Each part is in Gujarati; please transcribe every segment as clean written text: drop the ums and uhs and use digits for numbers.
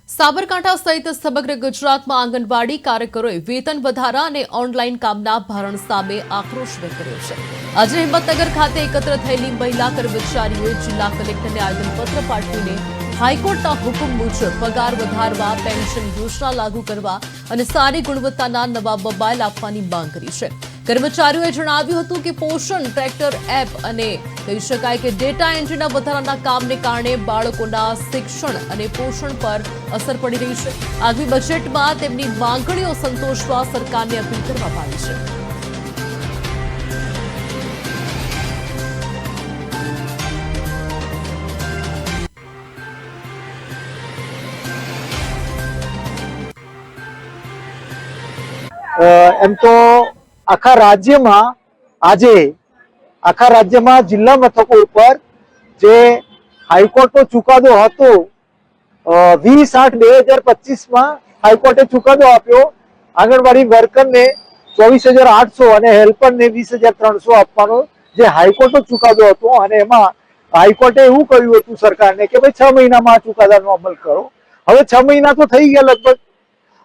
સાબરકાંઠા સહિત સમગ્ર ગુજરાતમાં આંગણવાડી કાર્યકરોએ વેતન વધારા અને ઓનલાઈન કામના ભારણ સામે આક્રોશ વ્યક્ત કર્યો છે। આજે હિંમતનગર ખાતે એકત્ર થયેલી મહિલા કર્મચારીઓએ જિલ્લા કલેક્ટરને આવેદનપત્ર પાઠવીને હાઈકોર્ટના હુકમ મુજબ પગાર વધારવા, પેન્શન યોજના લાગુ કરવા અને સારી ગુણવત્તાના નવા મોબાઈલ આપવાની માંગ કરી છે। કર્મચારીઓએ જણાવ્યું હતું કે પોષણ ટ્રેકર એપ અને કહી શકાય કે ડેટા એન્ટ્રીના વધારાના કામને કારણે બાળકોના શિક્ષણ અને પોષણ પર અસર પડી રહી છે। આગામી બજેટમાં તેમની માંગણીઓ સંતોષવા સરકારને અપીલ કરવામાં આવી છે। એમ તો આખા રાજ્યમાં જિલ્લા મથકો ઉપર જે હાઈકોર્ટનો ચુકાદો હતો 20/8/2025 હાઈકોર્ટે ચુકાદો આપ્યો। આંગણવાડી વર્કરને 24,800 અને હેલ્પરને 20,300 આપવાનો જે હાઈકોર્ટનો ચુકાદો હતો અને એમાં હાઈકોર્ટે એવું કહ્યું હતું સરકારને કે ભાઈ 6 મહિનામાં આ ચુકાદાનો અમલ કરો। હવે 6 મહિના તો થઈ ગયા લગભગ।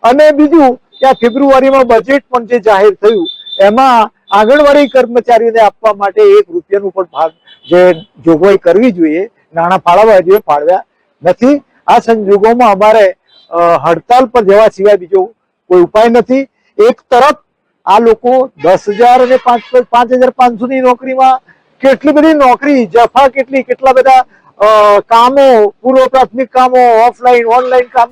અને બીજું કે આ ફેબ્રુઆરીમાં બજેટ પણ જે જાહેર થયું એમાં આંગણવાડી કર્મચારીઓને આપવા માટે 1 રૂપિયાનું પણ ભાગ જે જોગવાઈ કરવી જોઈએ, નાણાં ફાળવવા જોઈએ, ફાળવ્યા નથી। આ સંજોગોમાં અમારે હડતાલ પર જવા સિવાય બીજો કોઈ ઉપાય નથી। એક તરફ આ લોકો 10,000 અને 5,500 ની નોકરીમાં કેટલી બધી નોકરી જફા કેટલા બધા કામો, પૂર્વ પ્રાથમિક કામો, ઓફલાઈન ઓનલાઈન કામ